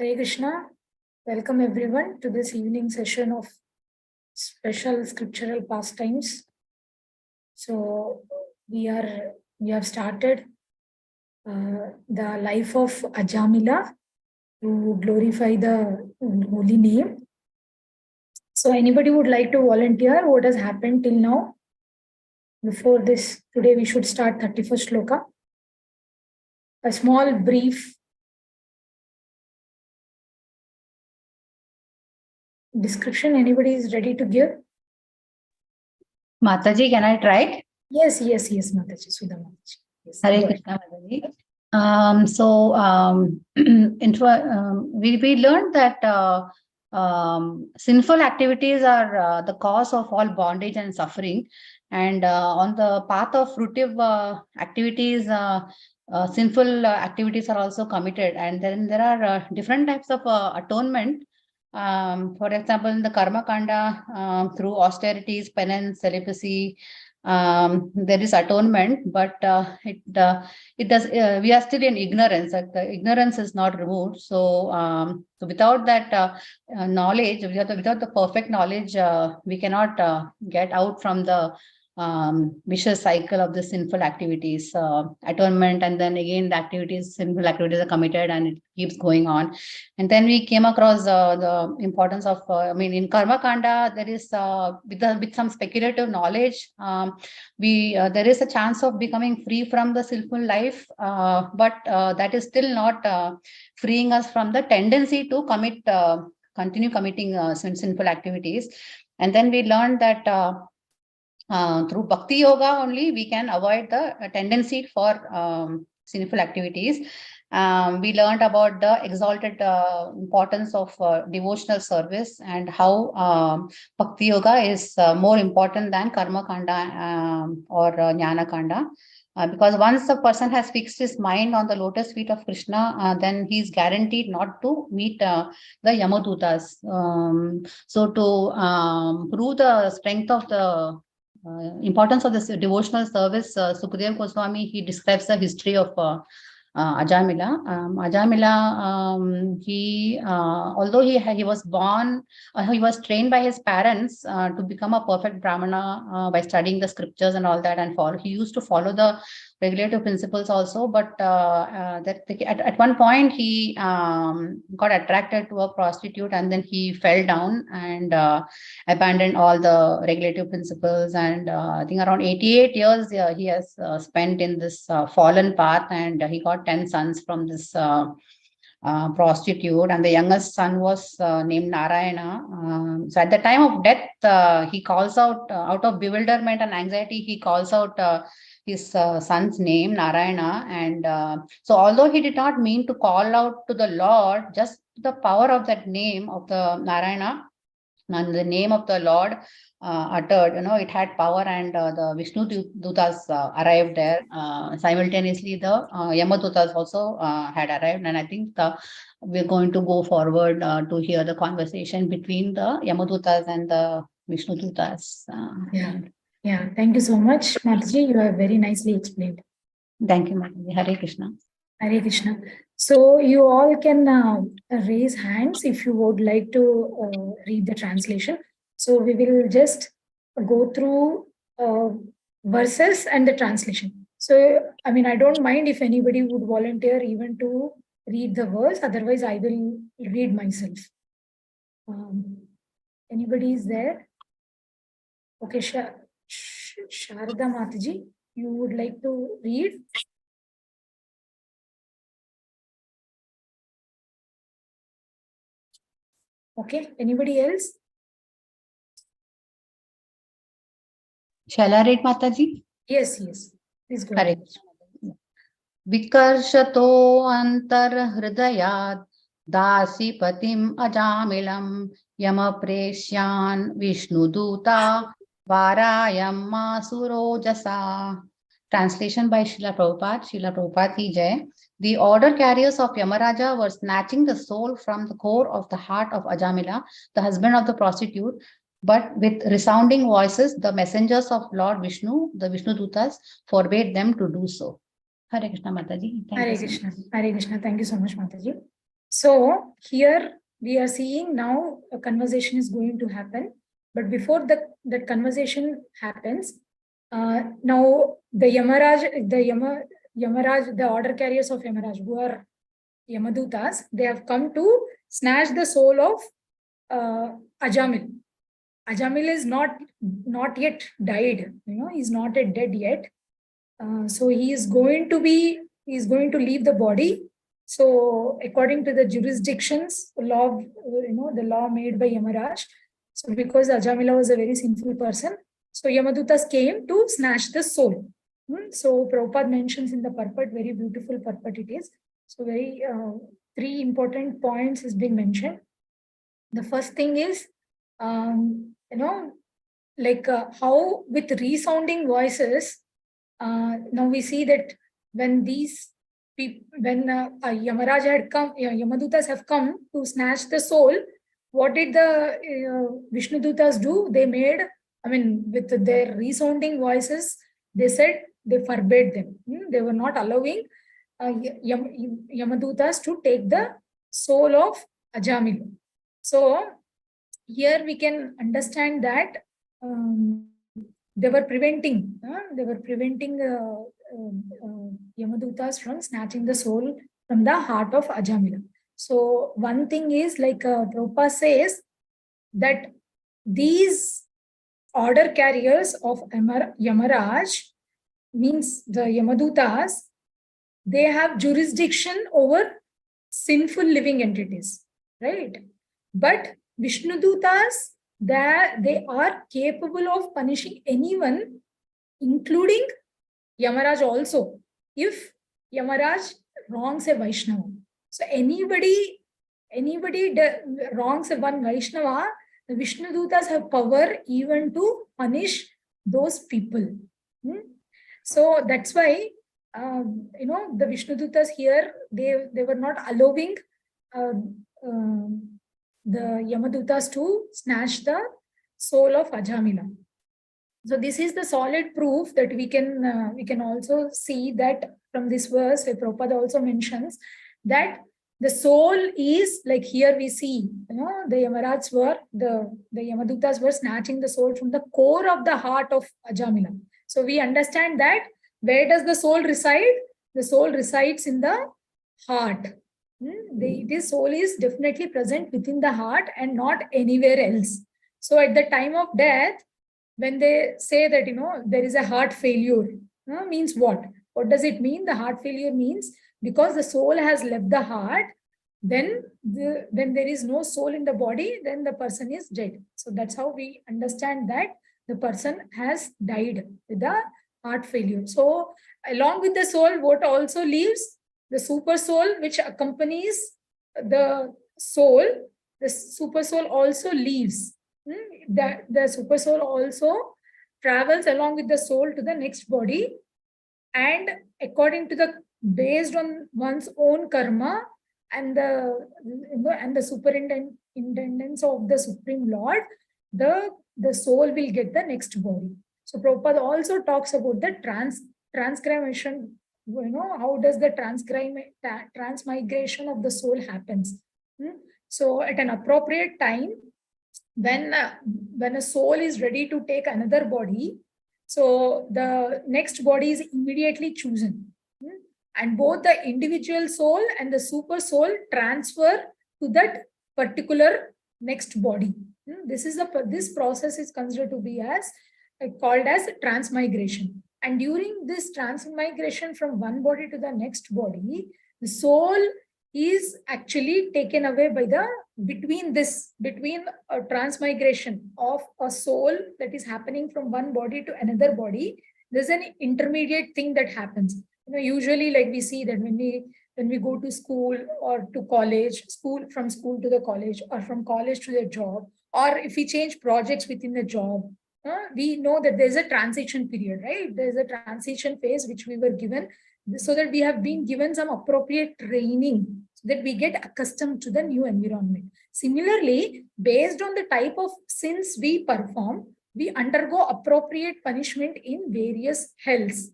Hare Krishna. Welcome everyone to this evening session of special scriptural pastimes. So we have started the life of Ajamila to glorify the holy name. So anybody would like to volunteer what has happened till now? Before this, today we should start 31st shloka. A small brief description. Anybody is ready to give? Mataji, can I try? Yes, Mataji, Sudha Mataji. Yes, Hare go ahead. Krishna, Mataji. We learned that sinful activities are the cause of all bondage and suffering, and on the path of fruitive activities, sinful activities are also committed, and then there are different types of atonement. For example, in the Karma Kanda, through austerities, penance, celibacy, there is atonement, but it does we are still in ignorance. Like the ignorance is not removed. So without that knowledge, without the perfect knowledge, we cannot get out from the vicious cycle of the sinful activities, atonement, and then again the sinful activities are committed, and it keeps going on. And then we came across the importance of, in Karma Kanda, there is with some speculative knowledge, there is a chance of becoming free from the sinful life, but that is still not freeing us from the tendency to continue committing sinful activities. And then we learned that through Bhakti Yoga only we can avoid the tendency for sinful activities. We learned about the exalted importance of devotional service, and how Bhakti Yoga is more important than Karma Kanda or Jnana Kanda. Because once the person has fixed his mind on the lotus feet of Krishna, then he is guaranteed not to meet the Yamadutas. So to prove the strength of the importance of this devotional service, Sukadeva Goswami, he describes the history of Ajamila. Ajamila, although he was born, he was trained by his parents to become a perfect Brahmana by studying the scriptures and all that, and he used to follow the regulative principles also, but at one point he got attracted to a prostitute, and then he fell down and abandoned all the regulative principles, and I think around 88 years he has spent in this fallen path, and he got 10 sons from this prostitute, and the youngest son was named Narayana. So at the time of death, he calls out of bewilderment and anxiety, he calls out his son's name, Narayana. And so although he did not mean to call out to the Lord, just the power of that name of the Narayana and the name of the Lord uttered, it had power, and the Vishnu Dutas arrived there. Simultaneously, the Yamadutas also had arrived, and I think we're going to go forward to hear the conversation between the Yamadutas and the Vishnu Dutas. Yeah, thank you so much, Mataji. You have very nicely explained. Thank you, Mataji. Hare Krishna. Hare Krishna. So you all can raise hands if you would like to read the translation. So we will just go through verses and the translation. So, I don't mind if anybody would volunteer even to read the verse. Otherwise, I will read myself. Anybody is there? Okay, Sharada Mataji, you would like to read? Okay, anybody else? Shall I read, Mataji? Yes. Please go ahead. Vikarshato antar hridayat dasipatim ajamilam yamapreshyan vishnuduta varayam masurojasa. Translation by Srila Prabhupada. Srila Prabhupada ki jai. The order carriers of Yamaraja were snatching the soul from the core of the heart of Ajamila, the husband of the prostitute. But with resounding voices, the messengers of Lord Vishnu, the Vishnu Dutas, forbade them to do so. Hare Krishna, Mataji. Hare Krishna. Hare Krishna. Thank you so much, Mataji. So here we are seeing now a conversation is going to happen. But before that conversation happens, now the Yamaraj, the order carriers of Yamaraj, who are Yamadutas, they have come to snatch the soul of Ajamil. Ajamil is not yet died, he's not yet dead yet. So he is going to leave the body. So according to the jurisdictions, law, the law made by Yamaraj. So because Ajamila was a very sinful person, so Yamadutas came to snatch the soul. So Prabhupada mentions in the purport, very beautiful purport it is. So very three important points is being mentioned. The first thing is, how with resounding voices, now we see that when Yamaraj had come, Yamadutas have come to snatch the soul, what did the Vishnudutas do? They made, with their resounding voices, they said, they forbade them. They were not allowing Yamadutas to take the soul of Ajamila. So here we can understand that they were preventing Yamadutas from snatching the soul from the heart of Ajamila. So one thing is, like Prabhupada says, that these order carriers of Yamaraj, means the Yamadutas, they have jurisdiction over sinful living entities, right? But Vishnudutas, they are capable of punishing anyone, including Yamaraj also, if Yamaraj wrongs a Vaishnava. So anybody wrongs a one Vaishnava, the Vishnudutas have power even to punish those people. So that's why the Vishnudutas here, they were not allowing the Yamadutas to snatch the soul of Ajamila. So this is the solid proof that we can also see that from this verse, where Prabhupada also mentions that the soul is, like here we see, the Yamarats were, the Yamadutas were snatching the soul from the core of the heart of Ajamila. So we understand that where does the soul reside? The soul resides in the heart. This soul is definitely present within the heart and not anywhere else. So at the time of death, when they say that, there is a heart failure, means what? What does it mean? The heart failure means because the soul has left the heart, then there is no soul in the body, then the person is dead. So that's how we understand that the person has died with the heart failure. So along with the soul, what also leaves? The super soul, which accompanies the soul, the super soul also leaves. The super soul also travels along with the soul to the next body, and according to based on one's own karma and the superintendence of the Supreme Lord, the soul will get the next body. So Prabhupada also talks about the transgression. How does the transmigration of the soul happens? So at an appropriate time, when a soul is ready to take another body, so the next body is immediately chosen, and both the individual soul and the super soul transfer to that particular next body. This process is considered to be as called as transmigration. And during this transmigration from one body to the next body, the soul is actually taken away by between a transmigration of a soul that is happening from one body to another body. There's an intermediate thing that happens. Usually, like we see that when we go to school or to college, from school to the college, or from college to the job, or if we change projects within the job, we know that there's a transition period, right? There's a transition phase which we were given, so that we have been given some appropriate training so that we get accustomed to the new environment. Similarly, based on the type of sins we perform, we undergo appropriate punishment in various hells,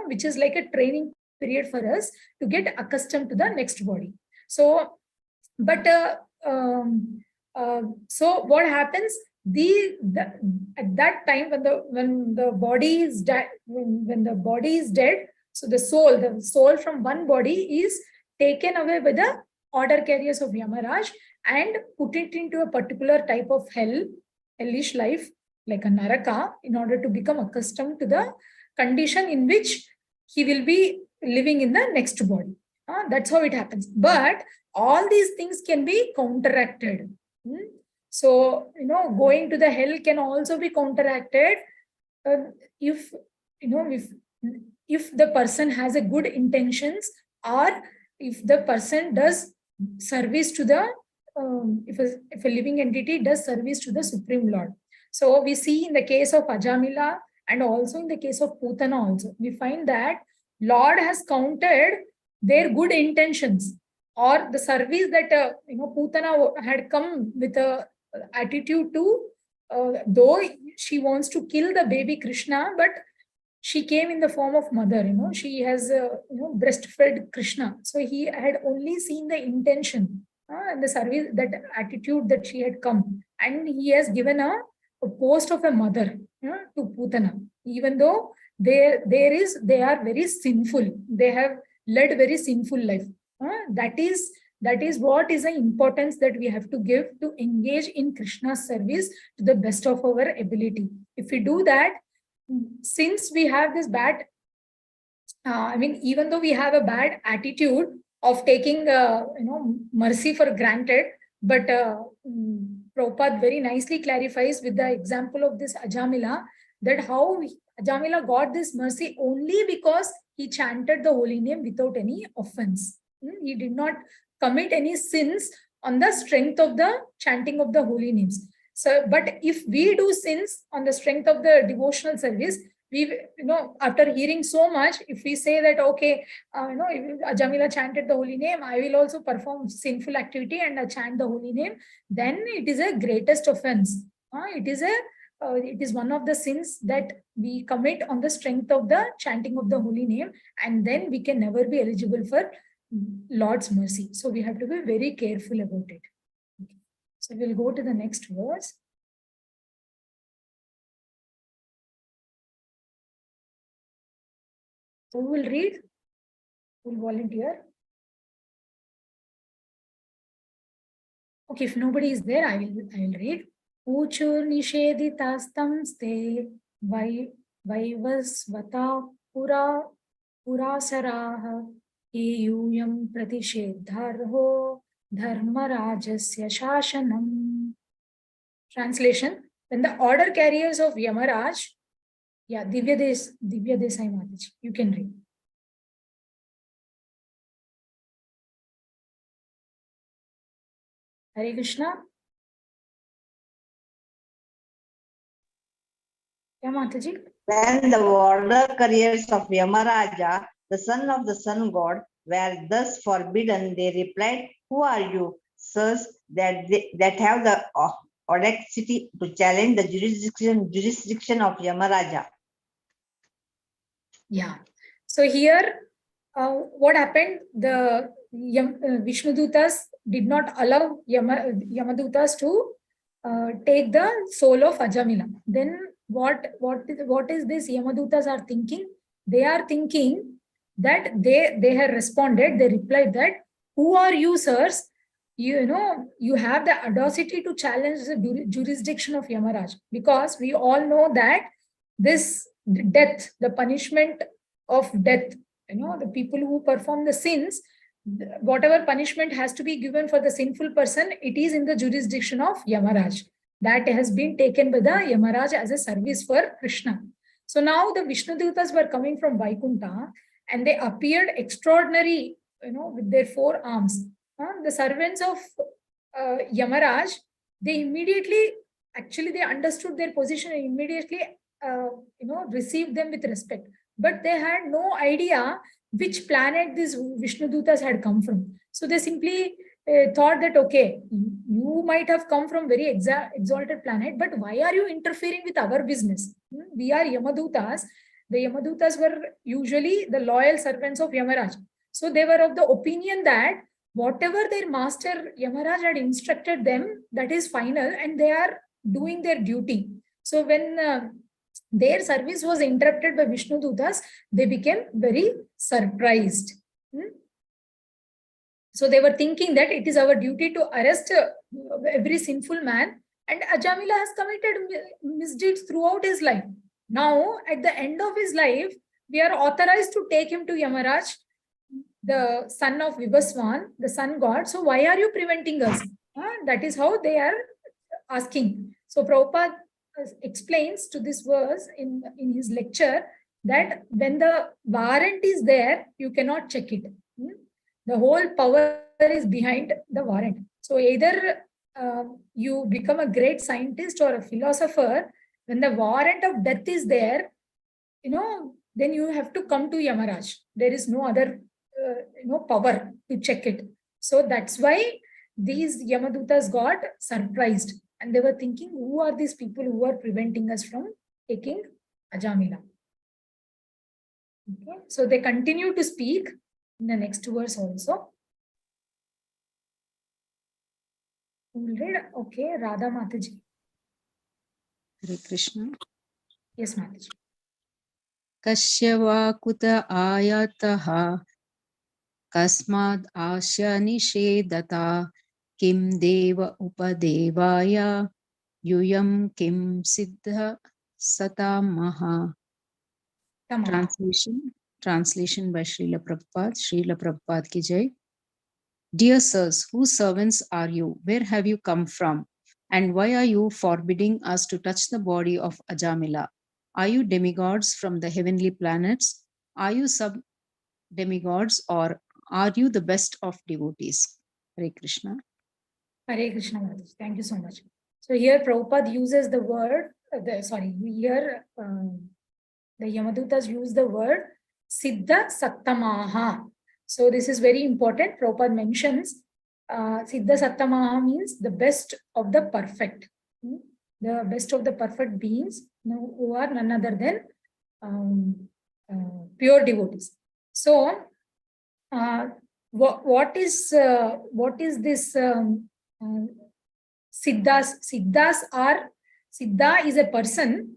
which is like a training period for us to get accustomed to the next body. So But so what happens? At that time when the body is when the body is dead, so the soul from one body is taken away by the order carriers of Yamaraj and put it into a particular type of hellish life, like a naraka, in order to become accustomed to the condition in which he will be living in the next body. That's how it happens. But all these things can be counteracted. So, going to the hell can also be counteracted if, if the person has a good intentions, or if the person does service to the, if a living entity does service to the Supreme Lord. So we see in the case of Ajamila and also in the case of Putana also, we find that Lord has counted their good intentions or the service that Putana had come with a attitude to, though she wants to kill the baby Krishna, but she came in the form of mother. She has breastfed Krishna, so he had only seen the intention and the service, that attitude that she had come, and he has given a post of a mother to Putana, even though they are very sinful, they have led very sinful life. That is what is the importance that we have to give to engage in Krishna's service to the best of our ability. If we do that, since we have this bad, even though we have a bad attitude of taking mercy for granted, but Prabhupada very nicely clarifies with the example of this Ajamila, that how Ajamila got this mercy only because he chanted the holy name without any offense. He did not commit any sins on the strength of the chanting of the holy names. So, but if we do sins on the strength of the devotional service, we, after hearing so much, if we say that, okay, if Ajamila chanted the holy name, I will also perform sinful activity and chant the holy name, then it is a greatest offense. It is one of the sins that we commit on the strength of the chanting of the holy name, and then we can never be eligible for Lord's mercy. So we have to be very careful about it. Okay. So we'll go to the next verse. Who will read? Who will volunteer? Okay, if nobody is there, I will read. Uchur nisheditastam ste vaivasvata purasaraha iyuyam pratishedharho dharmarajasya shashanam. Translation: when the order carriers of Yamaraj, Divya Desai Mataji, you can read. Hare Krishna. Yeah, Mataji. When the order carriers of Yamaraja, the son of the sun god, were thus forbidden, they replied, "Who are you, sirs, that have the audacity to challenge the jurisdiction of Yamaraja?" Yeah. So here, what happened? The Vishnudutas did not allow Yamadutas to take the soul of Ajamila. Then what is this Yamadutas are thinking? They are thinking that they have responded. They replied that, "Who are you, sirs? You have the audacity to challenge the jurisdiction of Yamaraj," because we all know that this death, the punishment of death, the people who perform the sins, whatever punishment has to be given for the sinful person, it is in the jurisdiction of Yamaraj. That has been taken by the Yamaraj as a service for Krishna. So now the Vishnudutas were coming from Vaikuntha and they appeared extraordinary, with their 4 arms. The servants of Yamaraj, they immediately, actually they understood their position and immediately received them with respect. But they had no idea which planet these Vishnudutas had come from. So they simply thought that, okay, you might have come from very exalted planet, but why are you interfering with our business? We are Yamadutas. The Yamadutas were usually the loyal servants of Yamaraj. So they were of the opinion that whatever their master Yamaraj had instructed them, that is final, and they are doing their duty. So when their service was interrupted by Vishnu Dutas, they became very surprised. So they were thinking that it is our duty to arrest every sinful man, and Ajamila has committed misdeeds throughout his life. Now, at the end of his life, we are authorized to take him to Yamaraj, the son of Vivaswan, the sun god. So why are you preventing us? That is how they are asking. So Prabhupada explains to this verse in his lecture that when the warrant is there, you cannot check it. The whole power is behind the warrant. So either you become a great scientist or a philosopher, when the warrant of death is there, then you have to come to Yamaraj. There is no other power to check it. So that's why these Yamadutas got surprised, and they were thinking, who are these people who are preventing us from taking Ajamila? Okay, so they continue to speak in the next verse also. We'll read. Okay, Radha Mataji. Hare Krishna. Yes, Mataji. Kashyava kuta ayataha kasmad asya nishedata kim deva upadevaya yuyam kim siddha satamaha. Translation by Srila Prabhupada. Srila Prabhupada ki jai. Dear sirs, whose servants are you? Where have you come from? And why are you forbidding us to touch the body of Ajamila? Are you demigods from the heavenly planets? Are you sub-demigods, or are you the best of devotees? Hare Krishna. Hare Krishna, Mataji. Thank you so much. So here Prabhupada uses the word, here the Yamadutas use the word Siddha Sattamaha. So this is very important. Prabhupada mentions Siddha Sattamaha means the best of the perfect. The best of the perfect beings who are none other than pure devotees. So what is this Siddhas? Siddha is a person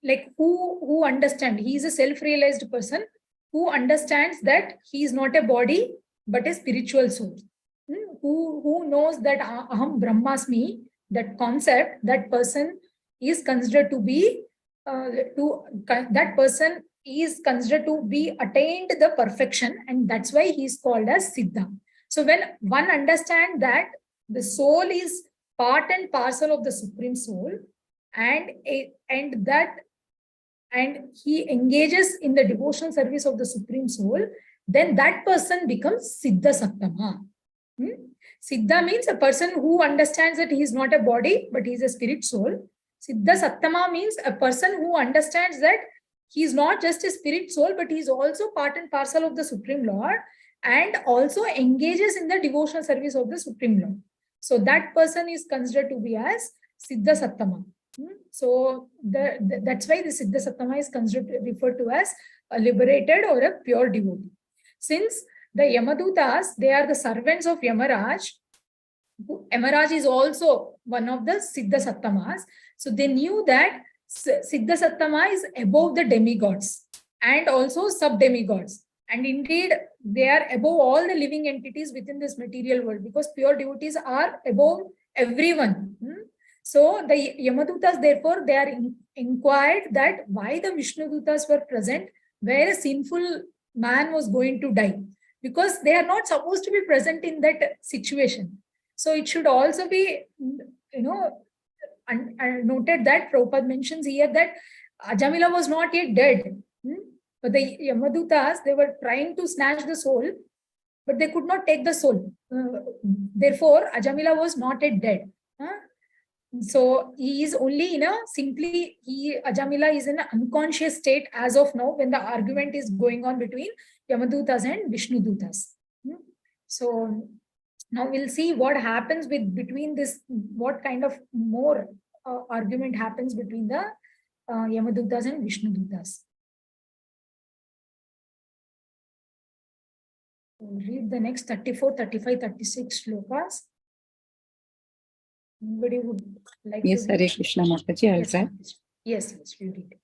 like who understand. He is a self-realized person who understands that he is not a body but a spiritual soul. Who knows that Aham Brahmasmi, that concept, that person is considered to be that person is considered to be attained the perfection, and that's why he is called as Siddha. So when one understands that the soul is part and parcel of the Supreme Soul, and he engages in the devotional service of the Supreme Soul, then that person becomes Siddha Sattama. Siddha means a person who understands that he is not a body, but he is a spirit soul. Siddha Sattama means a person who understands that he is not just a spirit soul, but he is also part and parcel of the Supreme Lord, and also engages in the devotional service of the Supreme Lord. So that person is considered to be as Siddha Sattama. So that's why the Siddha Sattama is referred to as a liberated or a pure devotee. Since the Yamadutas, they are the servants of Yamaraj. Yamaraj is also one of the Siddha Sattamas. So they knew that Siddha Sattama is above the demigods and also sub-demigods. And indeed, they are above all the living entities within this material world, because pure devotees are above everyone. So the Yamadutas, therefore, they are inquired that why the Vishnudutas were present where a sinful man was going to die, because they are not supposed to be present in that situation. So it should also be, noted that Prabhupada mentions here that Ajamila was not yet dead. But the Yamadutas, they were trying to snatch the soul, but they could not take the soul. Therefore, Ajamila was not yet dead. So he is only in a Ajamila is in an unconscious state as of now, when the argument is going on between Yamadutas and Vishnudutas. So now we'll see what happens between this, what kind of more argument happens between the Yamadutas and Vishnudutas. We'll read the next 34, 35, 36 shlokas. Anybody would like Yes, to read? Hare Krishna Mataji, I'll Yes, try. Mataji. Yes, you read.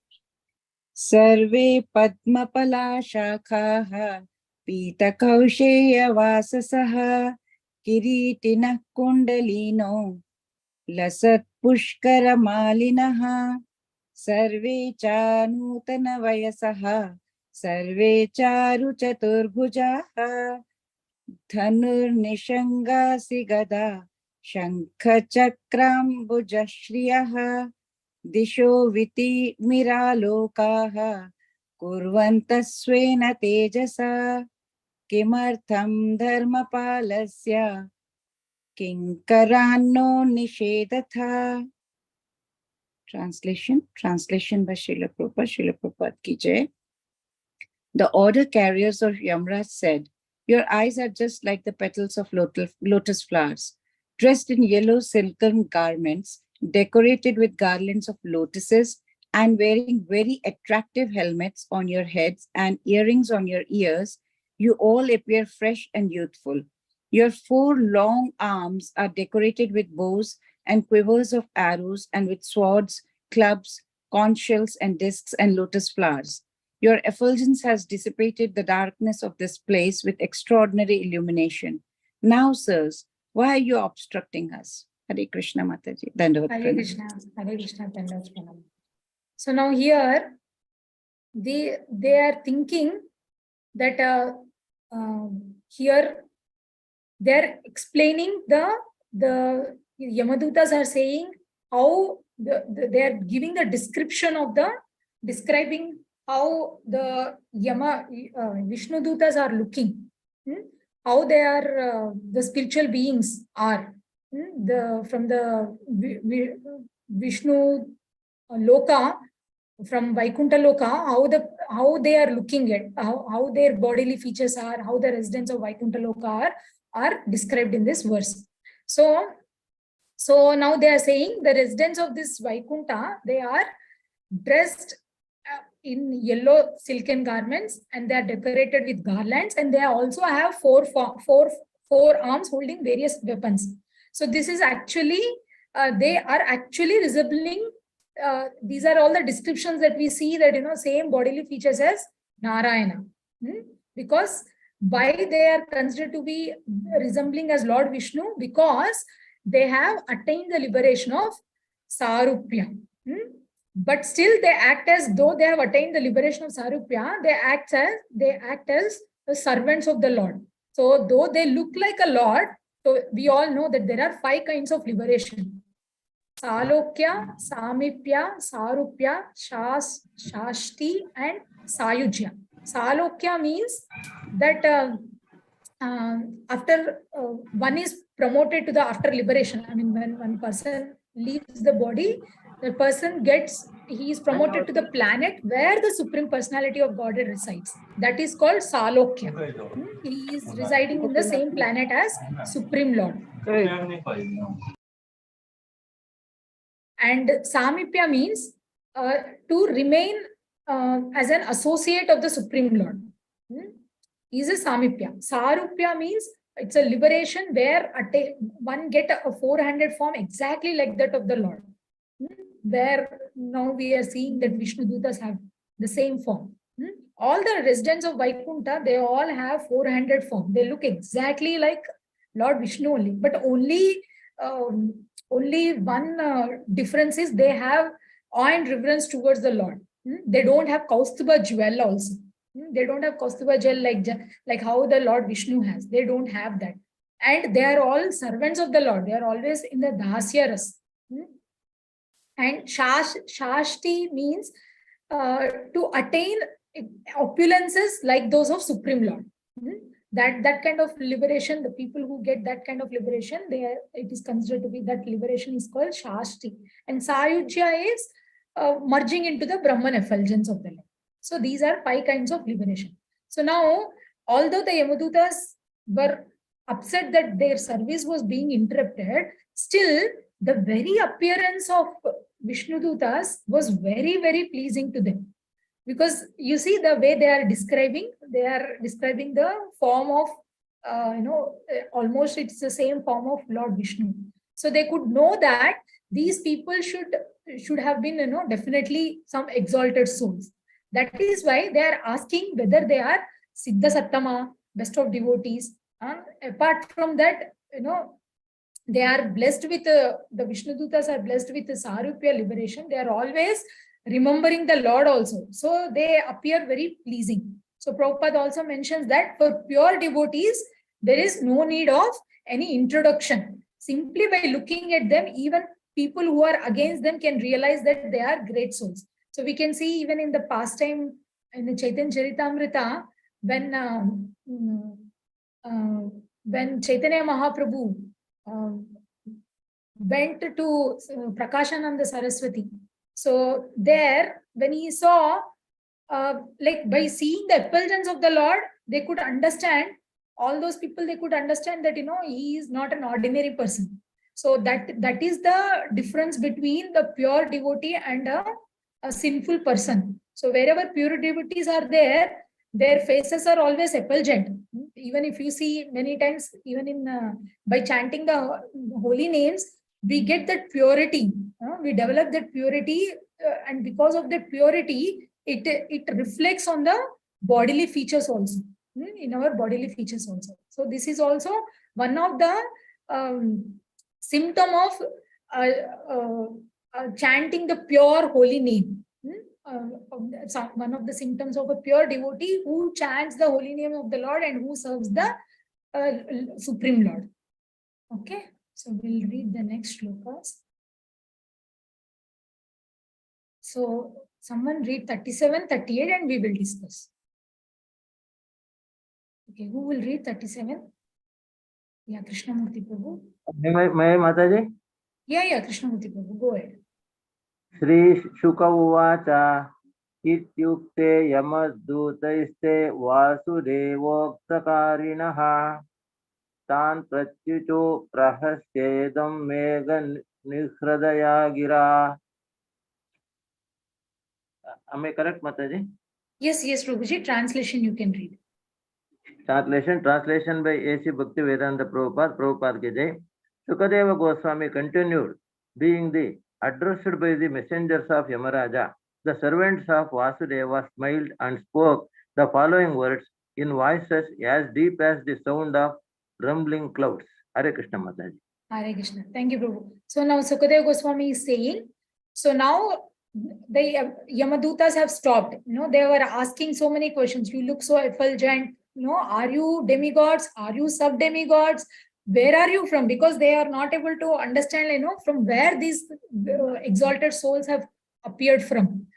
Sarve Padmapala Shakhaha Pita-Kausheya-Vasasaha Kiritinah Kundalino Lasat Pushkara-Malinaha Sarve Chanutana-Vayasaha Sarve Charu-Chaturbujaha Dhanur-Nishanga-Sigada Shankha-Chakram-Bujashriyaha Disho viti miralokaha kurvantasvena tejasa kimartham dharmapalasya kinkaranno nishedatha. Translation by Srila Prabhupada ki jai. The order carriers of Yamraj said, "Your eyes are just like the petals of lotus flowers, dressed in yellow silken garments, decorated with garlands of lotuses, and wearing very attractive helmets on your heads and earrings on your ears. You all appear fresh and youthful. Your 4 long arms are decorated with bows and quivers of arrows, and with swords, clubs, conch shells, and discs and lotus flowers. Your effulgence has dissipated the darkness of this place with extraordinary illumination. Now, sirs, why are you obstructing us?" Hare Krishna Mataji. Dandavat Hare Pranam. Krishna, Hare Krishna, Dandavat Pranam. So now here, they are thinking that here they're explaining the Yamadutas are saying how they are giving the description of describing how the Vishnu Dutas are looking, how they are the spiritual beings are, from the Vishnu Loka, from Vaikuntha Loka, how they are looking at, how their bodily features are, how the residents of Vaikuntha Loka are described in this verse. So now they are saying the residents of this Vaikuntha, they are dressed in yellow silken garments, and they are decorated with garlands, and they also have four arms holding various weapons. So this is actually, they are actually resembling, these are all the descriptions that we see, that, same bodily features as Narayana. Because why they are considered to be resembling as Lord Vishnu? Because they have attained the liberation of Sarupya. But still they act as though they have attained the liberation of Sarupya. They act as the servants of the Lord. So though they look like a Lord, so we all know that there are 5 kinds of liberation: Salokya, Samipya, Sarupya, Shashti, and Sayujya. Salokya means that after one is promoted to the after liberation. I mean, when one person leaves the body, the person he is promoted to the planet where the Supreme Personality of Godhead resides. That is called Salokya. He is residing in the same planet as Supreme Lord. And Samipya means to remain as an associate of the Supreme Lord. Is a Samipya. Sarupya means it's a liberation where one get a 4-handed form exactly like that of the Lord. Where now we are seeing that Vishnu Dutas have the same form. All the residents of Vaikuntha, they all have 4-handed form. They look exactly like Lord Vishnu only. But only one difference is they have awe and reverence towards the Lord. They don't have Kaustubha jewel also. They don't have Kaustubha jewel like how the Lord Vishnu has. They don't have that. And they are all servants of the Lord. They are always in the Dasya ras. And Shashti means to attain opulences like those of Supreme Lord. That kind of liberation, the people who get that kind of liberation, it is considered to be, that liberation is called Shashti. And Sayujya is merging into the Brahman effulgence of the Lord. So these are 5 kinds of liberation. So now, although the Yamadutas were upset that their service was being interrupted, still the very appearance of Vishnu Dutas was very, very pleasing to them. Because you see the way they are describing the form of almost it's the same form of Lord Vishnu. So they could know that these people should have been, definitely some exalted souls. That is why they are asking whether they are Siddha Sattama, best of devotees. Apart from that, they are blessed with the Vishnu Dutas are blessed with the Sarupya liberation. They are always remembering the Lord also. So they appear very pleasing. So Prabhupada also mentions that for pure devotees, there is no need of any introduction. Simply by looking at them, even people who are against them can realize that they are great souls. So we can see even in the pastime, in the Chaitanya Charitamrita, when Chaitanya Mahaprabhu went to Prakashananda Saraswati. So there, when he saw, like by seeing the effulgence of the Lord, they could understand, all those people, they could understand that, he is not an ordinary person. So that is the difference between the pure devotee and a sinful person. So wherever pure devotees are there, their faces are always effulgent. Even if you see many times, even in by chanting the holy names, we get that purity. We develop that purity, and because of that purity, it reflects on the bodily features also, in our bodily features also. So this is also one of the symptom of chanting the pure holy name. One of the symptoms of a pure devotee who chants the holy name of the Lord and who serves the Supreme Lord. Okay, so we'll read the next shlokas. So someone read 37, 38 and we will discuss. Okay, who will read 37? Yeah, Krishnamurti Prabhu. May Mataji? Yeah, Krishnamurti Prabhu, go ahead. Sri Shuka Uvacha Ityukte Yamadutaiste Vasudevoktakarinaha Tan Pratyucho Prahaskedam Megan Nihradaya Gira. Am I correct, Mataji? Yes, Prabhuji, translation you can read. Translation by A.C. Bhaktivedanta Prabhupada Ki Jai. Sukadeva Goswami continued, being the addressed by the messengers of Yamaraja, the servants of Vasudeva smiled and spoke the following words in voices as deep as the sound of rumbling clouds. Hare Krishna Mataji. Hare Krishna. Thank you, Prabhu. So now Sukadeva Goswami is saying, so now the Yamadutas have stopped. They were asking so many questions. You look so effulgent. Are you demigods? Are you sub-demigods? Where are you from? Because they are not able to understand, from where these exalted souls have appeared from.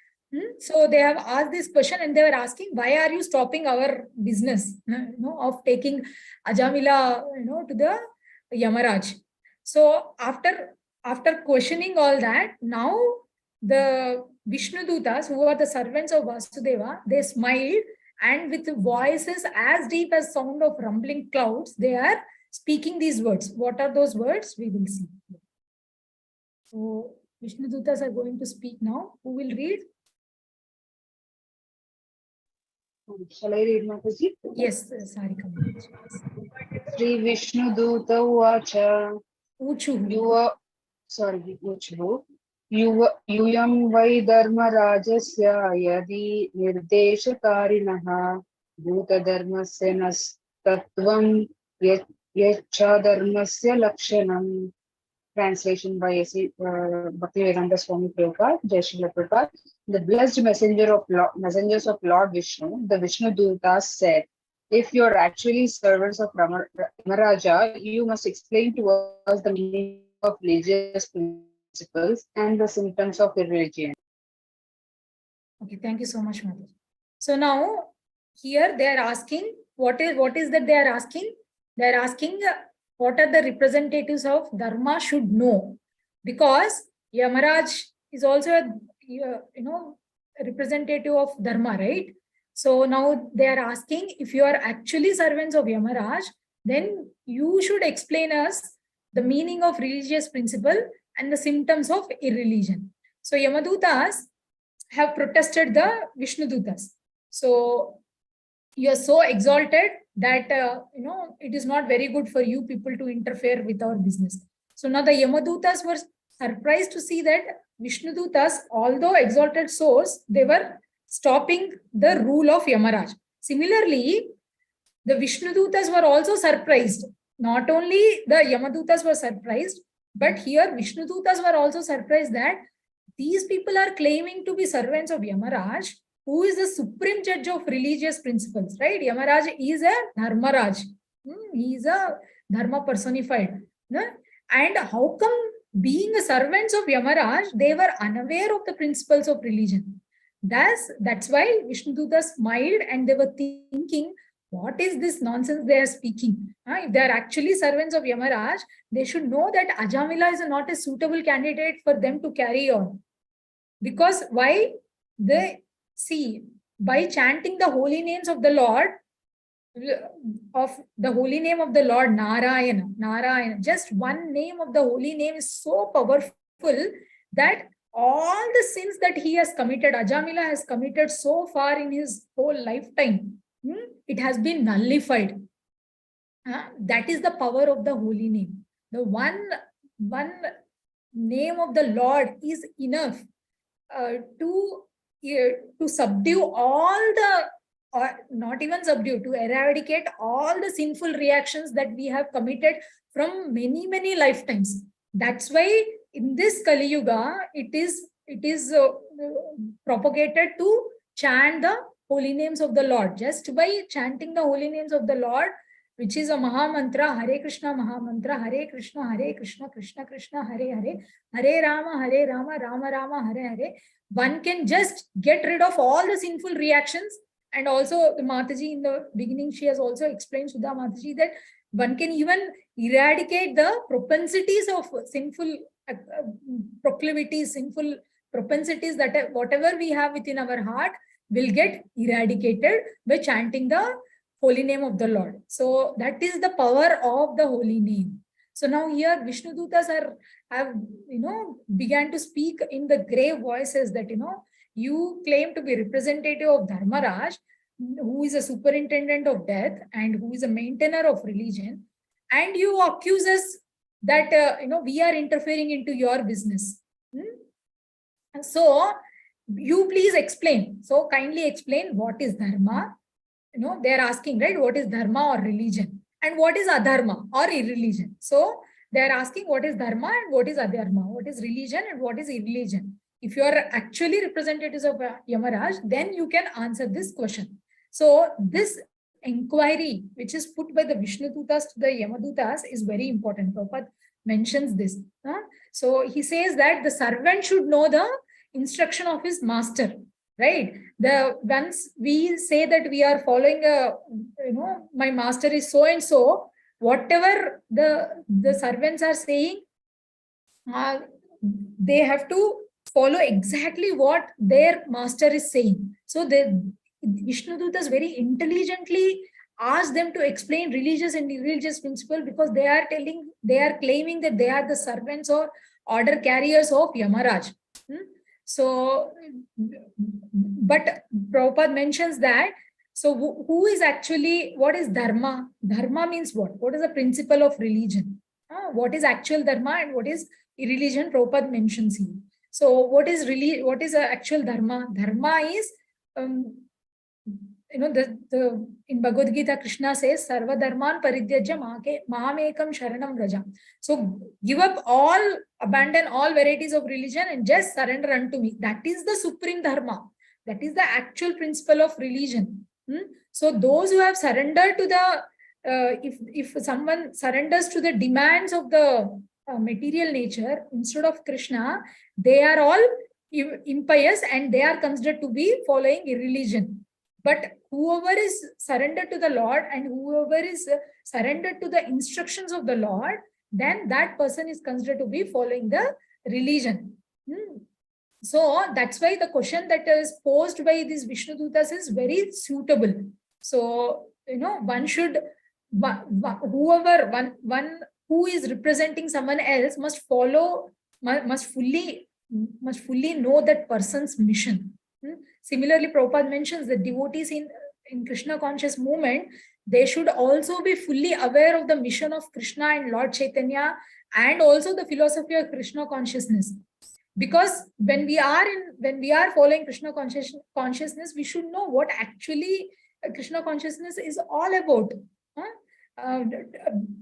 So they have asked this question and they were asking, why are you stopping our business, of taking Ajamila, to the Yamaraj? So after questioning all that, now the Vishnu Dutas, who are the servants of Vasudeva, they smiled, and with voices as deep as sound of rumbling clouds, they are speaking these words. What are those words? We will see. So Vishnu Dutas are going to speak now. Who will read? Shall I read, Mataji? Yes, Sarika. Sri Vishnu Duta Uvacha. Uchu. Uchu. Yuyam vai dharma rajasya yadi nirdeshakarinah bhuta dharmasya nas tattvam yacha dharmasya lakshanam. Translation by A.C. Bhaktivedanta Swami Prabhupada, Jai Srila Prabhupada. The blessed messengers of Lord Vishnu, the Vishnu Dutas said, if you are actually servants of Ramaraja, you must explain to us the meaning of religious principles and the symptoms of irreligion. Okay, thank you so much, Mother. So now, here they are asking, what is that they are asking? They are asking what are the representatives of Dharma should know, because Yamaraj is also a representative of Dharma, right? So now they are asking, if you are actually servants of Yamaraj, then you should explain us the meaning of religious principle and the symptoms of irreligion. So Yamadutas have protested the Vishnu Dutas. So you are so exalted that, it is not very good for you people to interfere with our business. So now the Yamadutas were surprised to see that Vishnudutas, although exalted souls, they were stopping the rule of Yamaraj. Similarly, the Vishnudutas were also surprised. Not only the Yamadutas were surprised, but here Vishnudutas were also surprised that these people are claiming to be servants of Yamaraj, who is the supreme judge of religious principles, right? Yamaraj is a Dharmaraj. He is a Dharma personified. And how come being a servants of Yamaraj, they were unaware of the principles of religion? That's why Vishnuduta smiled and they were thinking, what is this nonsense they are speaking? If they are actually servants of Yamaraj, they should know that Ajamila is not a suitable candidate for them to carry on. Because why? They see, by chanting the holy names of the Lord, Narayana, just one name of the holy name is so powerful that all the sins that he has committed, Ajamila has committed so far in his whole lifetime, it has been nullified. That is the power of the holy name. The one name of the Lord is enough to subdue all the, or not even subdue, to eradicate all the sinful reactions that we have committed from many lifetimes. That's why in this Kali Yuga, it is propagated to chant the holy names of the Lord. Just by chanting the holy names of the Lord, which is a Maha Mantra, Hare Krishna Maha Mantra, Hare Krishna, Krishna Krishna, Hare Hare, Hare Rama, Rama Rama, Hare Hare, one can just get rid of all the sinful reactions. And also the Mataji in the beginning, she has also explained, Sudha Mataji, that one can even eradicate the propensities of sinful proclivities, sinful propensities, that whatever we have within our heart will get eradicated by chanting the holy name of the Lord. So that is the power of the holy name. So now here Vishnudutas have began to speak in the grave voices that, you claim to be representative of Dharmaraj, who is a superintendent of death and who is a maintainer of religion, and you accuse us that we are interfering into your business. And so you please explain. So kindly explain what is Dharma. They are asking, right, what is Dharma or religion, and what is Adharma or irreligion. So they are asking what is Dharma and what is Adharma, what is religion and what is irreligion. If you are actually representatives of Yamaraj, then you can answer this question. So this inquiry, which is put by the Vishnudutas to the Yamadutas, is very important. Prabhupada mentions this. So he says that the servant should know the instruction of his master, right? Once we say that we are following my master is so and so, whatever the servants are saying, they have to follow exactly what their master is saying. So the Vishnudutas very intelligently ask them to explain religious and irreligious principle, because they are claiming that they are the servants or order carriers of Yamaraj. So, but Prabhupada mentions that, so who is actually, what is Dharma? Dharma means what? What is the principle of religion? What is actual Dharma and what is irreligion? Prabhupada mentions here. So what is actual Dharma? Dharma is, in Bhagavad Gita, Krishna says, Sarva Dharman Parityajya Mahamekam Sharanam Raja. So give up abandon all varieties of religion and just surrender unto me. That is the supreme Dharma. That is the actual principle of religion. So those who have surrendered to the, if someone surrenders to the demands of the material nature instead of Krishna, they are all impious and they are considered to be following irreligion. But whoever is surrendered to the Lord and whoever is surrendered to the instructions of the Lord, then that person is considered to be following the religion. So that's why the question that is posed by these Vishnudutas is very suitable. So, one should, one who is representing someone else must fully know that person's mission. Similarly, Prabhupada mentions that devotees in Krishna conscious movement, they should also be fully aware of the mission of Krishna and Lord Chaitanya, and also the philosophy of Krishna consciousness. Because when we are following Krishna consciousness, we should know what actually Krishna consciousness is all about.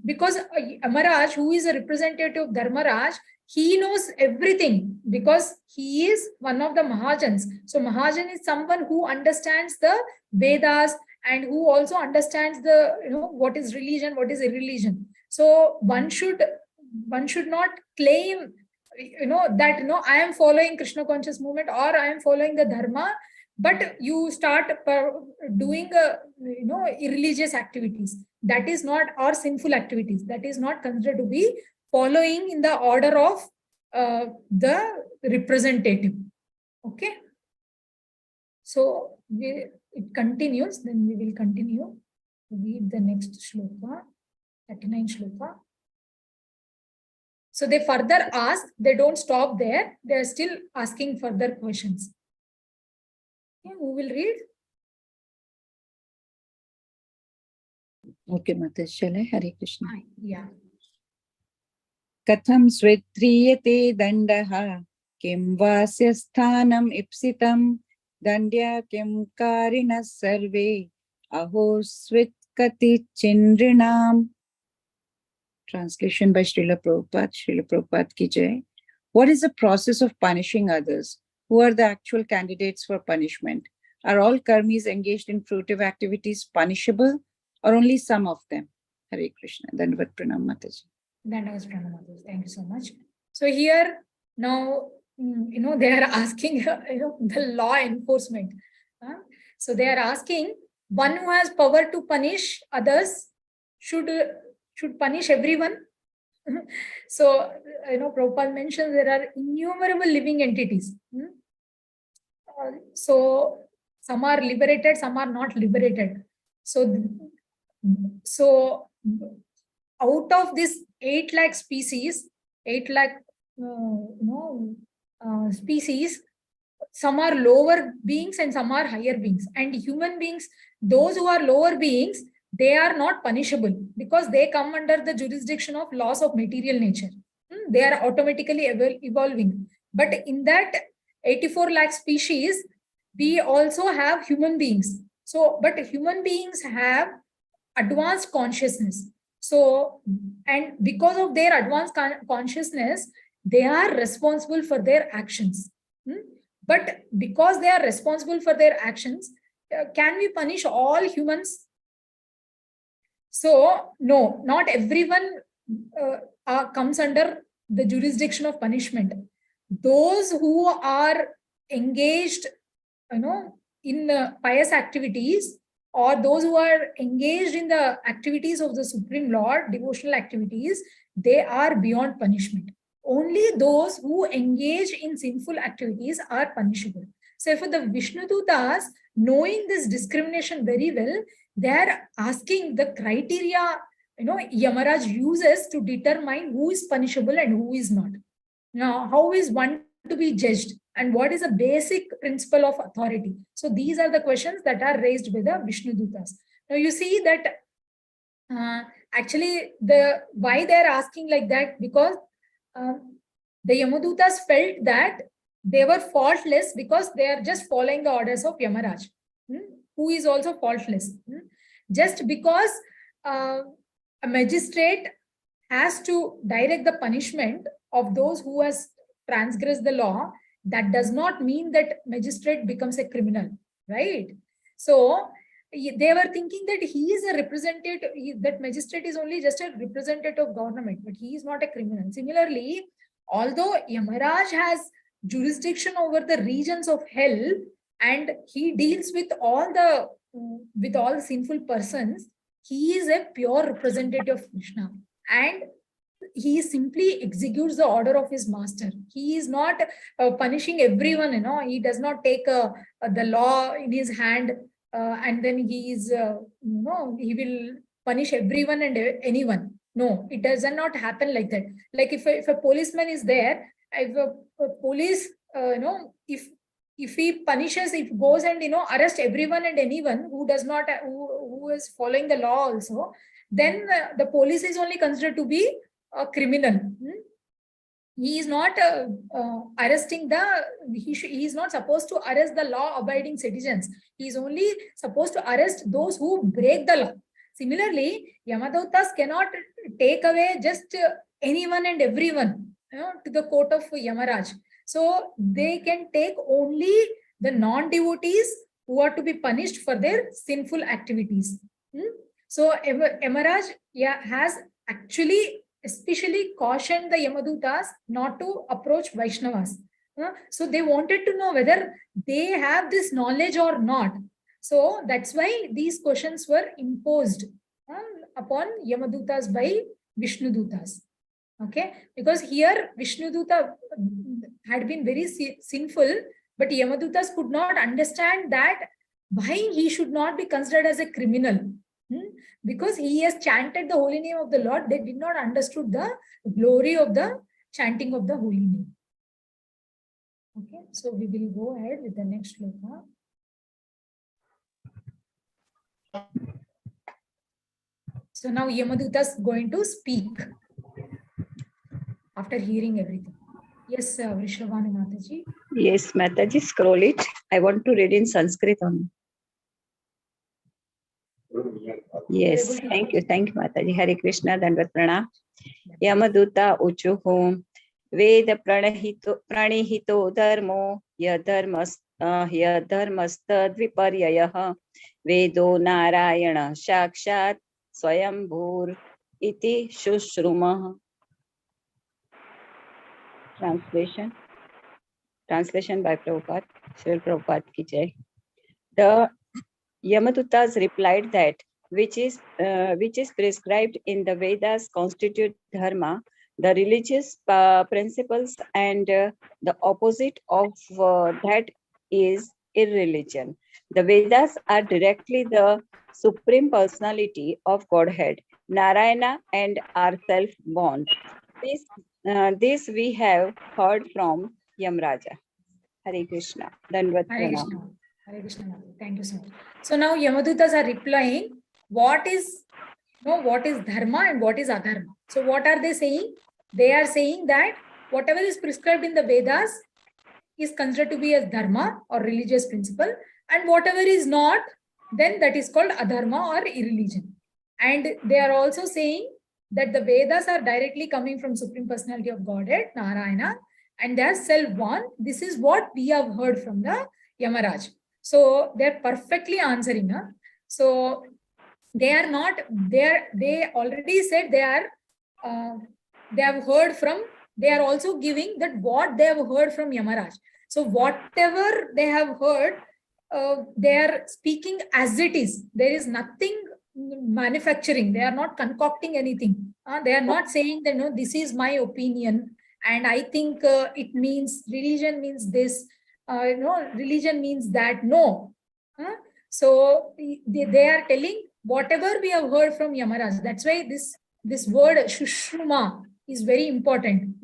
Because Amaraj, who is a representative of Dharmaraj, he knows everything because he is one of the Mahajans. So Mahajan is someone who understands the Vedas and who also understands the, what is religion, what is irreligion. So one should not claim, that, I am following Krishna conscious movement or I am following the Dharma, but you start doing, irreligious activities. That is not, or sinful activities. That is not considered to be following in the order of the representative. Okay. So it continues, then we will continue to read the next shloka, 39 shloka. So they further ask, they don't stop there, they are still asking further questions. Okay, who will read? Okay, Mataji, shall I? Hare Krishna. Yeah. Katham svitriyate dandaha kim vasya sthanam ipsitam dandya kim karina sarve aho svitkati chindrinam. Translation by Srila Prabhupada. Srila Prabhupada ki jai. What is the process of punishing others? Who are the actual candidates for punishment? Are all karmis engaged in fruitive activities punishable, or only some of them? Hare Krishna. Dandavat Pranam Mataji. Dandavat Pranam Mataji. Thank you so much. So here now, they are asking, the law enforcement. So they are asking, one who has power to punish others should punish everyone. So, Prabhupada mentions there are innumerable living entities. So some are liberated, some are not liberated. So out of this 8 lakh species, 8 lakh species, some are lower beings and some are higher beings. And human beings, those who are lower beings, they are not punishable because they come under the jurisdiction of laws of material nature. They are automatically evolving. But in that 84 lakh species, we also have human beings. So, but human beings have advanced consciousness. So, and because of their advanced consciousness, they are responsible for their actions. But because they are responsible for their actions, can we punish all humans? So, no, not everyone comes under the jurisdiction of punishment. Those who are engaged, in pious activities, or those who are engaged in the activities of the Supreme Lord, devotional activities, they are beyond punishment. Only those who engage in sinful activities are punishable. So for the Vishnudutas, knowing this discrimination very well, they are asking the criteria, Yamaraj uses to determine who is punishable and who is not. Now, how is one to be judged? And what is a basic principle of authority? So these are the questions that are raised by the Vishnudutas. Now you see that actually why they are asking like that, because the Yamadutas felt that they were faultless because they are just following the orders of Yamaraj, who is also faultless. Just because a magistrate has to direct the punishment of those who has transgressed the law, that does not mean that magistrate becomes a criminal, right? So they were thinking that he is a representative, that magistrate is only just a representative of government, but he is not a criminal. Similarly, although Yamaraj has jurisdiction over the regions of hell and he deals with all the sinful persons, he is a pure representative of Krishna, and he simply executes the order of his master. He is not punishing everyone, he does not take the law in his hand and then he is, he will punish everyone and anyone. No, it does not happen like that. Like if a policeman is there, if a police, if if he punishes, if goes and arrest everyone and anyone who does not who is following the law also, then the police is only considered to be a criminal. He is not arresting he is not supposed to arrest the law abiding citizens. He is only supposed to arrest those who break the law. Similarly, Yamadutas cannot take away just anyone and everyone to the court of Yamaraj. So they can take only the non-devotees who are to be punished for their sinful activities. So Yamaraj has actually especially cautioned the Yamadutas not to approach Vaishnavas. So they wanted to know whether they have this knowledge or not. So that's why these questions were imposed upon Yamadutas by Vishnudutas. Okay, because here Vishnuduta had been very sinful, but Yamadutas could not understand that why he should not be considered as a criminal. Because he has chanted the holy name of the Lord, they did not understood the glory of the chanting of the holy name. Okay, so we will go ahead with the next shloka. So now Yamaduta is going to speak after hearing everything. Yes, Vrishabhanu Mataji. Yes, Mataji, scroll it. I want to read in Sanskrit only. Yes, thank you, Mataji. Hare Krishna, Dandavat Pranam. Yamaduta Uchuhu Ved Pranihito Dharmo Yadharmastad Viparyayah Vedo Narayana Shakshat Swayambhur Iti Shushrumah. Translation by Prabhupada. Srila Prabhupada ki jai. The Yamadutas replied that which is prescribed in the Vedas constitute dharma, the religious principles, and the opposite of that is irreligion. The Vedas are directly the Supreme Personality of Godhead, Narayana, and are self-born. This we have heard from Yamraja. Hare Krishna. Dandavat Hare Pranam. Krishna. Hare Krishna. Thank you so much. So now Yamadutas are replying, what is dharma and what is adharma. So what are they saying? They are saying that whatever is prescribed in the Vedas is considered to be as dharma or religious principle, and whatever is not, then that is called adharma or irreligion. And they are also saying that the Vedas are directly coming from Supreme Personality of Godhead, Narayana, and they are self-born. This is what we have heard from the Yamaraj. So they are perfectly answering. So they are not there. They already said they are. They have heard from. They are also giving that what they have heard from Yamaraj. So whatever they have heard, they are speaking as it is. There is nothing manufacturing. They are not concocting anything. They are not saying that no, this is my opinion, and I think it means religion means this. Religion means that. No. So they are telling whatever we have heard from Yamaraj. That's why this word Shushruma is very important.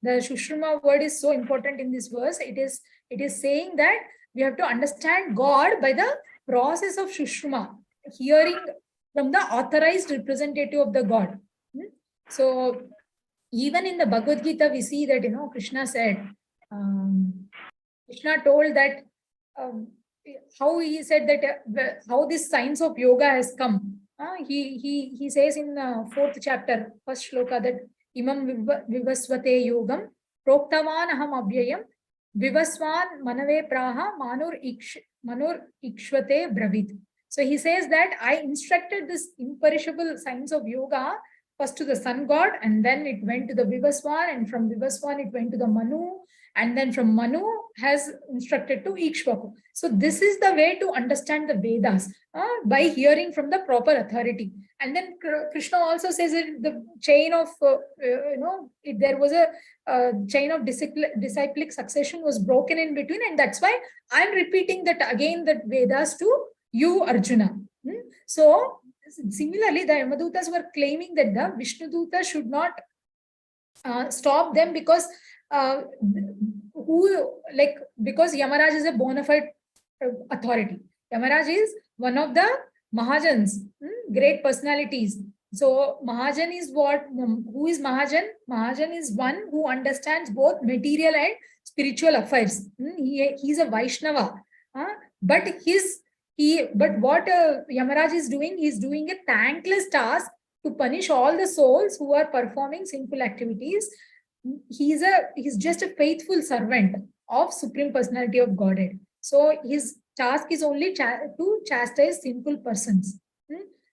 The Shushruma word is so important in this verse. It is saying that we have to understand God by the process of Shushruma, hearing from the authorized representative of the God. So even in the Bhagavad Gita, we see that Krishna said, Krishna told that how he said that how this science of yoga has come. He says in the 4th chapter, 1st shloka, that imam vivasvate yogam proktavan aham abhyayam vivasvan manave praha manur ikshvate bravit. So he says that I instructed this imperishable science of yoga first to the sun god, and then it went to the Vivaswan, and from Vivaswan it went to the Manu, and then from Manu has instructed to Ikshvaku. So this is the way to understand the Vedas, by hearing from the proper authority. And then Krishna also says that the chain of, there was a chain of disciplic succession was broken in between, and that's why I'm repeating that again, that Vedas to you, Arjuna. So similarly, the Yamadutas were claiming that the Vishnuduta should not stop them, because because Yamaraj is a bona fide authority. Yamaraj is one of the Mahajans, great personalities. So Mahajan is what? Who is Mahajan? Mahajan is one who understands both material and spiritual affairs. He is a Vaishnava, but what Yamaraj is doing? He is doing a thankless task to punish all the souls who are performing sinful activities. He's just a faithful servant of Supreme Personality of Godhead. So his task is only to chastise sinful persons.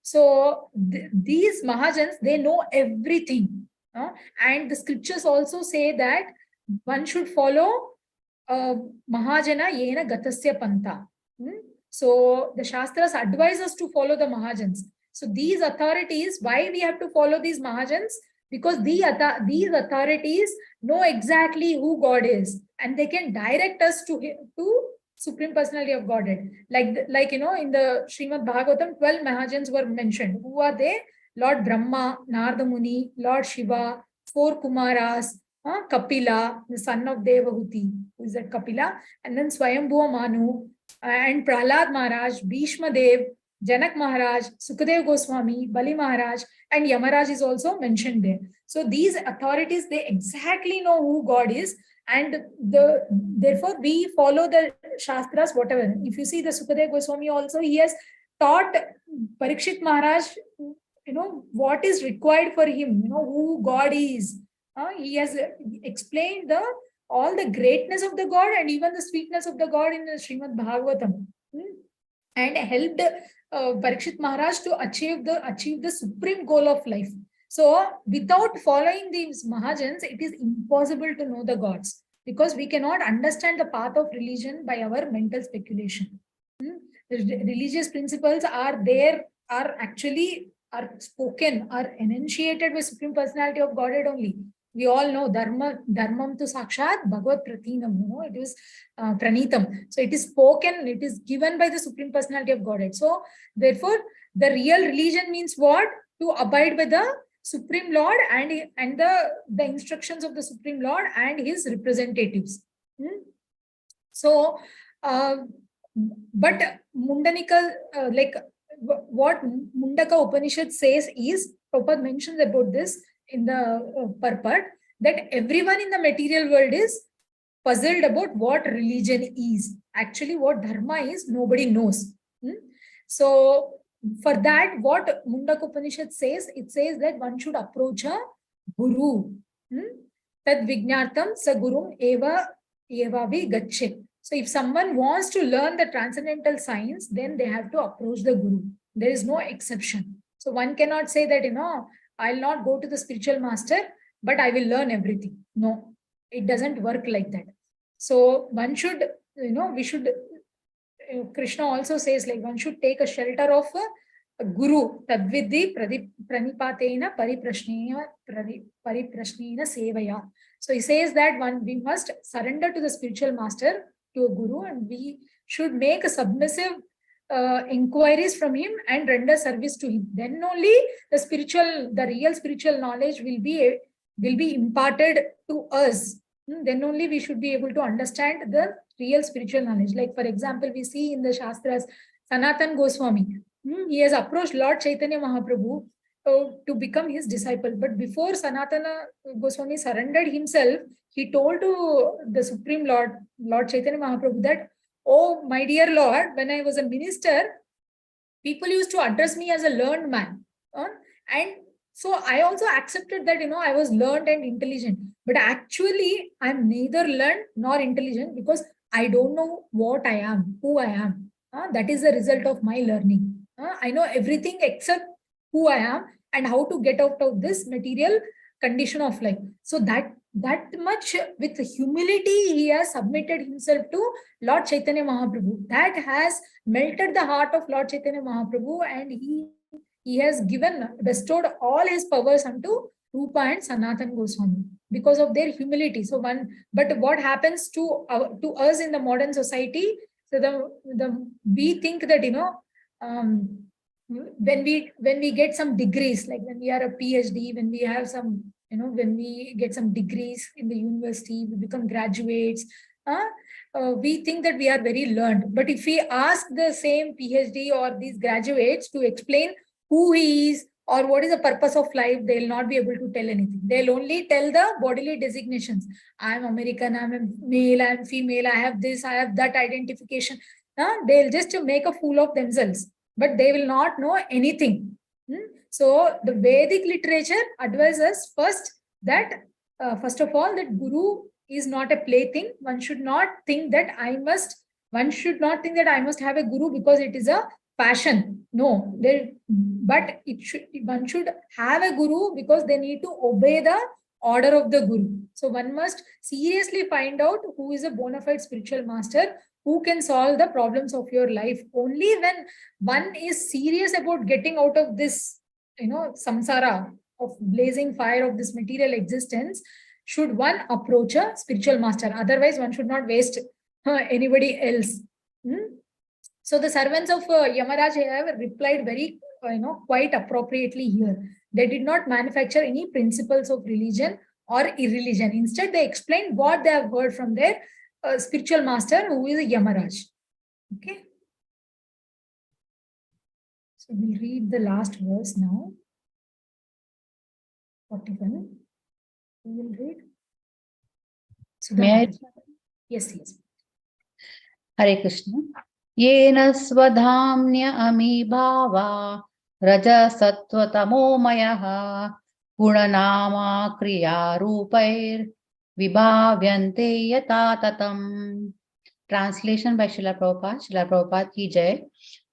So these Mahajans, they know everything. And the scriptures also say that one should follow Mahajana Yena Gatasya Panta. So the Shastras advise us to follow the Mahajans. So these authorities, why we have to follow these Mahajans? Because these authorities know exactly who God is, and they can direct us to Supreme Personality of Godhead. Like in the Srimad Bhagavatam, 12 Mahajans were mentioned. Who are they? Lord Brahma, Narada Muni, Lord Shiva, 4 Kumaras, Kapila, the son of Devahuti, who is that Kapila, and then Swayambhuva Manu, and Prahlad Maharaj, Bhishma Dev, Janak Maharaj, Sukadev Goswami, Bali Maharaj, and Yamaraj is also mentioned there. So these authorities, they exactly know who God is, and therefore we follow the Shastras, whatever. If you see the Sukadev Goswami also, he has taught Parikshit Maharaj, what is required for him, who God is. He has explained all the greatness of the God and even the sweetness of the God in the Srimad Bhagavatam, and helped Parikshit Maharaj to achieve the supreme goal of life. So without following these Mahajans, it is impossible to know the gods, because we cannot understand the path of religion by our mental speculation. The religious principles are spoken, are enunciated by Supreme Personality of Godhead only. We all know dharmam tu sakshat bhagavad pratinam, it is pranitam. So it is spoken, it is given by the Supreme Personality of Godhead. So therefore, the real religion means what? To abide by the Supreme Lord and the instructions of the Supreme Lord and his representatives. So, but Mundanika, what Mundaka Upanishad says is, Prabhupada mentions about this in the purport, that everyone in the material world is puzzled about what religion is. Actually, what dharma is, nobody knows. So for that, what Mundaka Upanishad says, it says that one should approach a guru. Tad vignartam sa gurum eva vi gacche. So if someone wants to learn the transcendental science, then they have to approach the guru. There is no exception. So one cannot say that, I'll not go to the spiritual master, but I will learn everything. No, it doesn't work like that. So one should, Krishna also says, like, one should take a shelter of a guru. Tadvidhi pranipatena pariprashnena sevaya. So he says that we must surrender to the spiritual master, to a guru, and we should make a submissive inquiries from him and render service to him. Then only the real spiritual knowledge will be imparted to us. Then only we should be able to understand the real spiritual knowledge. Like, for example, we see in the Shastras, Sanatan Goswami, he has approached Lord Chaitanya Mahaprabhu to become his disciple. But before Sanatana Goswami surrendered himself, he told to the Supreme Lord, Lord Chaitanya Mahaprabhu, that, "Oh, my dear Lord, when I was a minister, people used to address me as a learned man. And so I also accepted that, I was learned and intelligent. But actually, I'm neither learned nor intelligent, because I don't know what I am, who I am. That is the result of my learning. I know everything except who I am and how to get out of this material condition of life." So that much with humility he has submitted himself to Lord Chaitanya Mahaprabhu. That has melted the heart of Lord Chaitanya Mahaprabhu, and he has bestowed all his powers unto Rupa and Sanatan Goswami because of their humility. So but what happens to us in the modern society? So we think that, when we get some degrees, like when we are a PhD, when we have some when we get some degrees in the university, we become graduates. We think that we are very learned. But if we ask the same PhD or these graduates to explain who he is or what is the purpose of life, they'll not be able to tell anything. They'll only tell the bodily designations. I'm American, I'm a male, I'm female, I have this, I have that identification. They'll just make a fool of themselves, but they will not know anything. So the Vedic literature advises first that, first of all, that Guru is not a plaything. One should not think that I must have a Guru because it is a passion. No, but one should have a Guru because they need to obey the order of the Guru. So one must seriously find out who is a bona fide spiritual master, who can solve the problems of your life. Only when one is serious about getting out of this, samsara of blazing fire of this material existence, should one approach a spiritual master. Otherwise, one should not waste anybody else. So the servants of Yamaraj have replied very, quite appropriately here. They did not manufacture any principles of religion or irreligion. Instead, they explained what they have heard from their spiritual master, who is Yamaraj. Okay. So we'll read the last verse now. 41. We will read. So May I? Yes, yes. Hare Krishna. Yena swadhamnya amibhava raja sattva tamomayaha gunanama kriya rupair vibhavyante yata tatam. Translation by Srila Prabhupada. Srila Prabhupada ki jai.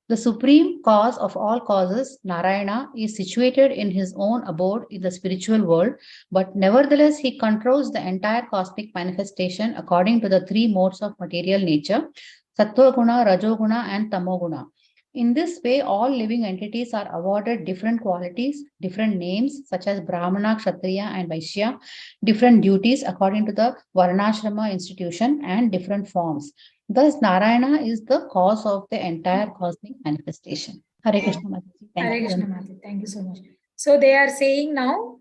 The supreme cause of all causes, Narayana, is situated in his own abode in the spiritual world, but nevertheless he controls the entire cosmic manifestation according to the three modes of material nature, Sattva Guna, Rajoguna, and Tamoguna. In this way, all living entities are awarded different qualities, different names such as Brahmana, Kshatriya, and Vaishya, different duties according to the Varnashrama institution, and different forms. Thus, Narayana is the cause of the entire cosmic manifestation. Hare Krishna Mataji. Hare Krishna Mataji. Thank you so much. So they are saying now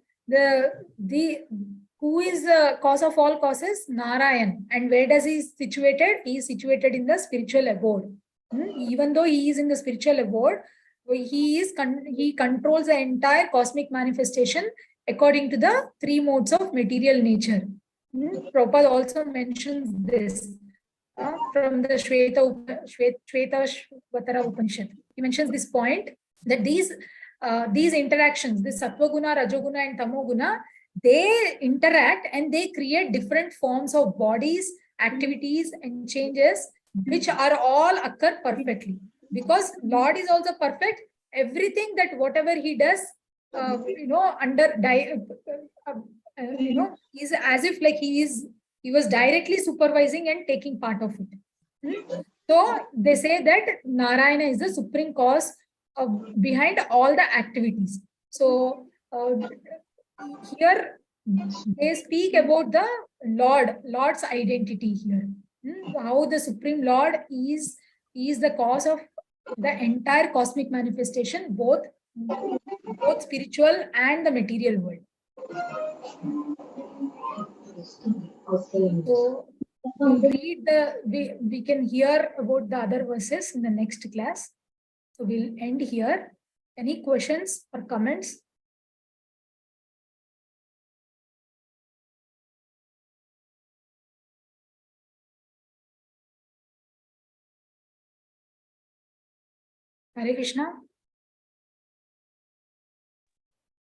who is the cause of all causes? Narayan. And where does he situated? He is situated in the spiritual abode. Even though he is in the spiritual abode, he controls the entire cosmic manifestation according to the three modes of material nature. Prabhupada also mentions this from the Shvetavara Upanishad. He mentions this point that these interactions, this Sattva-guna, Rajoguna, and Tamoguna, they interact and they create different forms of bodies, activities, and changes, which are all occur perfectly. Because Lord is also perfect. Everything that whatever he does, is as if like he was directly supervising and taking part of it. So they say that Narayana is the supreme cause behind all the activities. So here they speak about the Lord's identity here. How the Supreme Lord is the cause of the entire cosmic manifestation, both spiritual and the material world. So we can hear about the other verses in the next class. So we'll end here. Any questions or comments? Hare Krishna.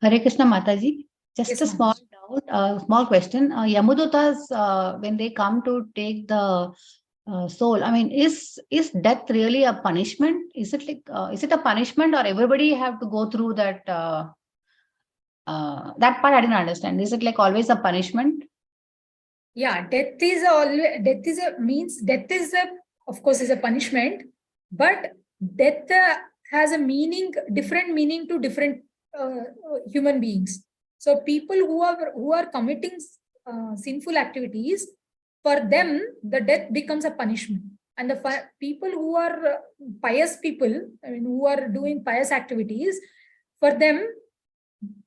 Hare Krishna Mataji. Just Yes, a small doubt, small question. Yamudutas, when they come to take the soul, I mean, is death really a punishment? Is it like is it a punishment, or everybody have to go through that? That part I didn't understand. Is it like always a punishment? Yeah, death is of course is a punishment, but death has a meaning, different meaning to different human beings. So people who are committing sinful activities, for them the death becomes a punishment, and the people who are pious people, I mean, who are doing pious activities, for them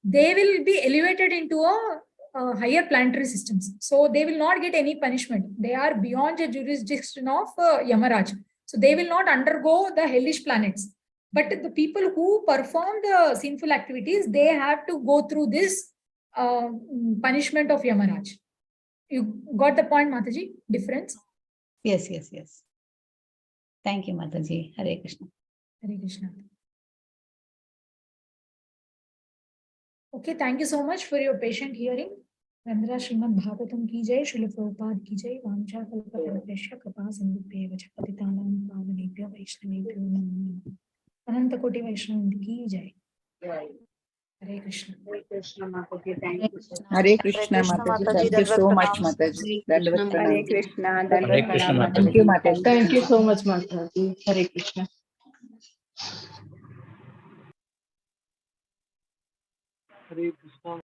they will be elevated into a higher planetary systems. So they will not get any punishment. They are beyond the jurisdiction of Yamaraj. So they will not undergo the hellish planets. But the people who perform the sinful activities, they have to go through this punishment of Yamaraj. You got the point, Mataji? Difference? Yes. Thank you, Mataji. Hare Krishna. Hare Krishna. Okay, thank you so much for your patient hearing. Vandra Srimad Bhagavatam ki jai, Srila Prabhupada ki jai, Vamcha Kalpatarupesha Kripa Sindhubhyo Patitanam Pavanebhyo Vaishnavebhyo Namo Namaha. Ananta Koti Vaishnav ki jai. Hare Krishna. Hare Krishna Mataji. Thank you so much. Hare Krishna, Mataji. Thank you so much, Mataji. Dandavat Hare pranam. Krishna. Hare Dandavat Krishna, pranam. Thank you, Mataji. Thank you so much, Mataji. Hare Krishna. Hare Krishna.